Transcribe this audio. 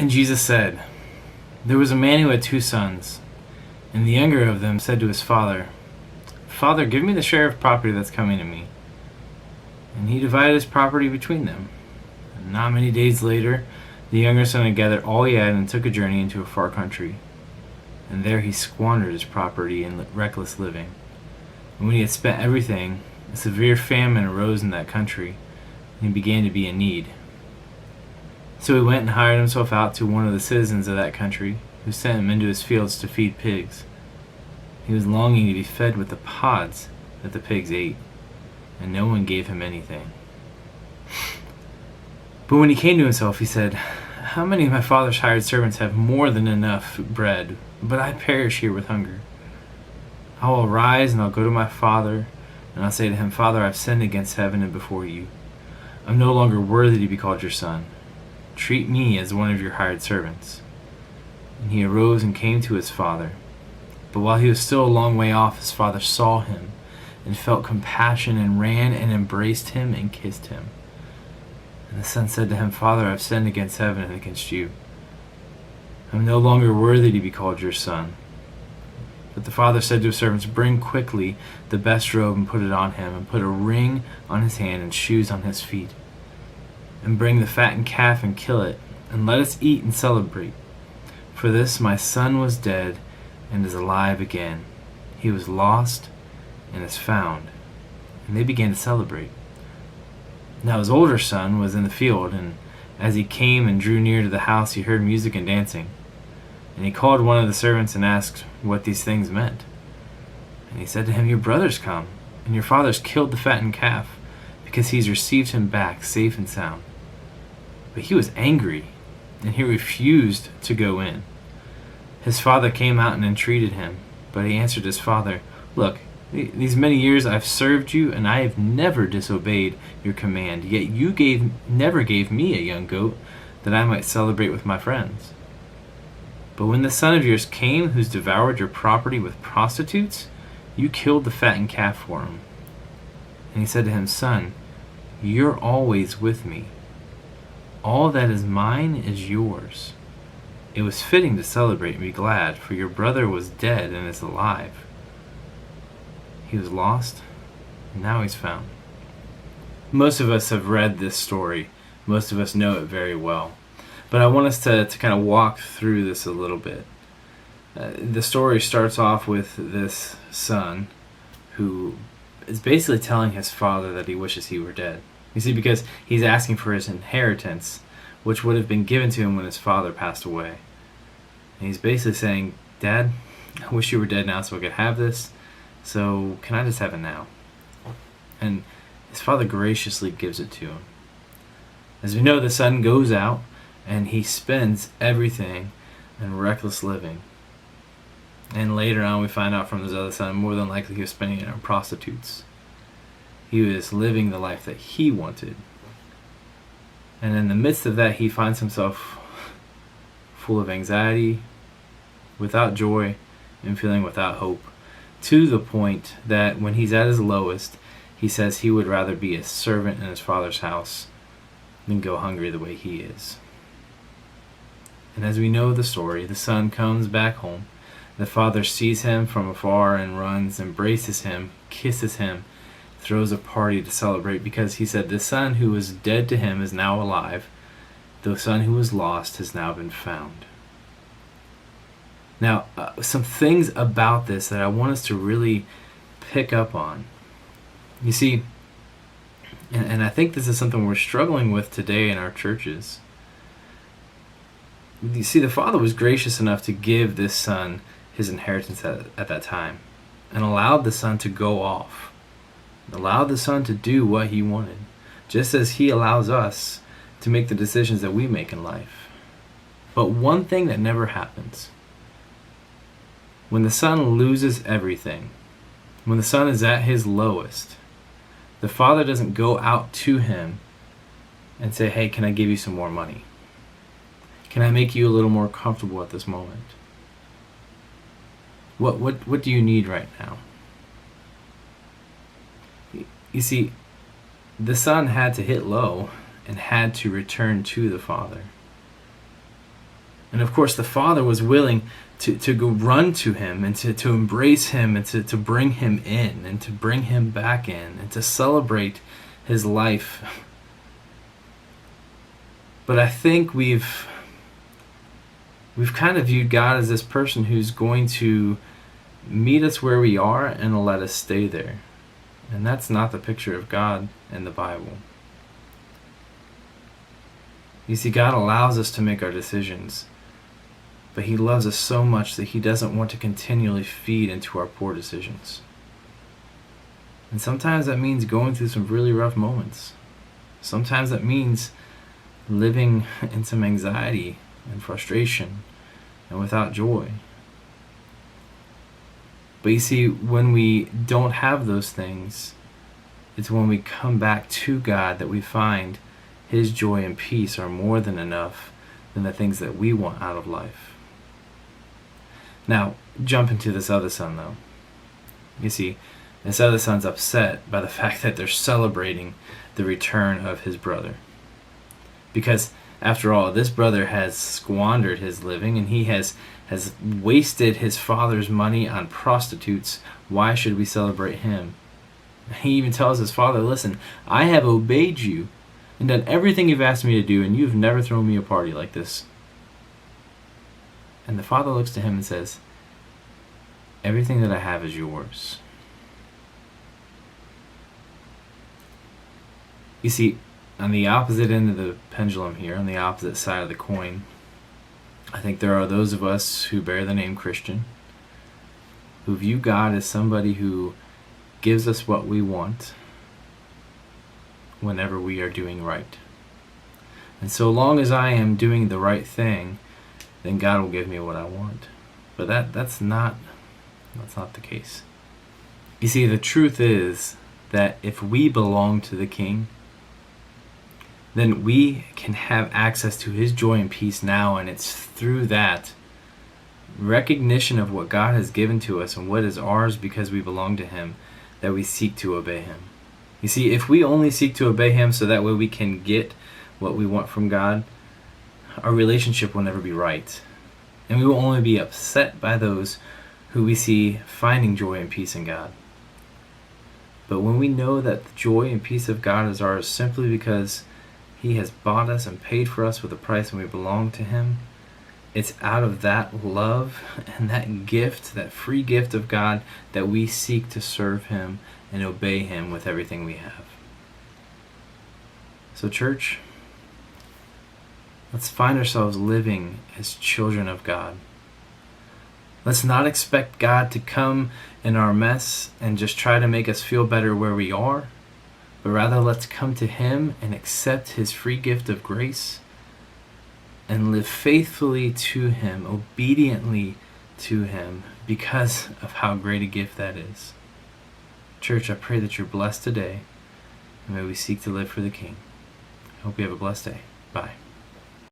And Jesus said, "There was a man who had 2 sons, and the younger of them said to his father, 'Father, give me the share of property that's coming to me.' And he divided his property between them. And not many days later, the younger son had gathered all he had and took a journey into a far country. And there he squandered his property in reckless living. And when he had spent everything, a severe famine arose in that country, and he began to be in need. So he went and hired himself out to one of the citizens of that country, who sent him into his fields to feed pigs. He was longing to be fed with the pods that the pigs ate, and no one gave him anything. But when he came to himself, he said, 'How many of my father's hired servants have more than enough bread, but I perish here with hunger? I will arise and I'll go to my father, and I'll say to him, Father, I've sinned against heaven and before you. I'm no longer worthy to be called your son. Treat me as one of your hired servants.' And he arose and came to his father. But while he was still a long way off, his father saw him and felt compassion and ran and embraced him and kissed him. And the son said to him, 'Father, I've sinned against heaven and against you. I'm no longer worthy to be called your son.' But the father said to his servants, 'Bring quickly the best robe and put it on him, and put a ring on his hand and shoes on his feet. And bring the fattened calf and kill it, and let us eat and celebrate. For this my son was dead and is alive again. He was lost and is found.' And they began to celebrate. Now his older son was in the field, and as he came and drew near to the house, he heard music and dancing. And he called one of the servants and asked what these things meant. And he said to him, 'Your brother's come, and your father's killed the fattened calf, because he's received him back safe and sound.' But he was angry, and he refused to go in. His father came out and entreated him, but he answered his father, 'Look, these many years I've served you, and I have never disobeyed your command, yet you never gave me a young goat that I might celebrate with my friends. But when the son of yours came, who's devoured your property with prostitutes, you killed the fattened calf for him.' And he said to him, 'Son, you're always with me. All that is mine is yours. It was fitting to celebrate and be glad, for your brother was dead and is alive. He was lost, and now he's found.'" Most of us have read this story. Most of us know it very well. But I want us to kind of walk through this a little bit. The story starts off with this son who is basically telling his father that he wishes he were dead. You see, because he's asking for his inheritance, which would have been given to him when his father passed away. And he's basically saying, "Dad, I wish you were dead now so I could have this. So can I just have it now?" And his father graciously gives it to him. As we know, the son goes out and he spends everything in reckless living. And later on we find out from his other son, more than likely he was spending it on prostitutes. He was living the life that he wanted. And in the midst of that, he finds himself full of anxiety, without joy, and feeling without hope, to the point that when he's at his lowest, he says he would rather be a servant in his father's house than go hungry the way he is. And as we know the story, the son comes back home. The father sees him from afar and runs, embraces him, kisses him, throws a party to celebrate, because he said the son who was dead to him is now alive. The son who was lost has now been found. Now, some things about this that I want us to really pick up on. You see, and I think this is something we're struggling with today in our churches. You see, the father was gracious enough to give this son his inheritance at that time, and allowed the son to go off, allowed the son to do what he wanted, just as he allows us to make the decisions that we make in life. But one thing that never happens: when the son loses everything, when the son is at his lowest, the father doesn't go out to him and say, "Hey, can I give you some more money? Can I make you a little more comfortable at this moment? What do you need right now?" You see, the son had to hit low and had to return to the father. And of course, the Father was willing to go run to him and to embrace him and to bring him in and to bring him back in and to celebrate his life. But I think we've kind of viewed God as this person who's going to meet us where we are and let us stay there. And that's not the picture of God in the Bible. You see, God allows us to make our decisions, but he loves us so much that he doesn't want to continually feed into our poor decisions. And sometimes that means going through some really rough moments. Sometimes that means living in some anxiety and frustration and without joy. But you see, when we don't have those things, it's when we come back to God that we find his joy and peace are more than enough than the things that we want out of life. Now, jump into this other son, though. You see, this other son's upset by the fact that they're celebrating the return of his brother. Because, after all, this brother has squandered his living and he has wasted his father's money on prostitutes. Why should we celebrate him? He even tells his father, listen, I have obeyed you and done everything you've asked me to do, and you've never thrown me a party like this. And the father looks to him and says, everything that I have is yours. You see, on the opposite end of the pendulum here, on the opposite side of the coin, I think there are those of us who bear the name Christian, who view God as somebody who gives us what we want whenever we are doing right. And so long as I am doing the right thing, then God will give me what I want. But that's not the case. You see, the truth is that if we belong to the King, then we can have access to his joy and peace now, and it's through that recognition of what God has given to us and what is ours because we belong to him that we seek to obey him. You see, if we only seek to obey him so that way we can get what we want from God, our relationship will never be right. And we will only be upset by those who we see finding joy and peace in God. But when we know that the joy and peace of God is ours simply because he has bought us and paid for us with a price and we belong to him, it's out of that love and that gift, that free gift of God, that we seek to serve him and obey him with everything we have. So church, let's find ourselves living as children of God. Let's not expect God to come in our mess and just try to make us feel better where we are, but rather let's come to him and accept his free gift of grace and live faithfully to him, obediently to him, because of how great a gift that is. Church, I pray that you're blessed today, and may we seek to live for the King. I hope you have a blessed day. Bye.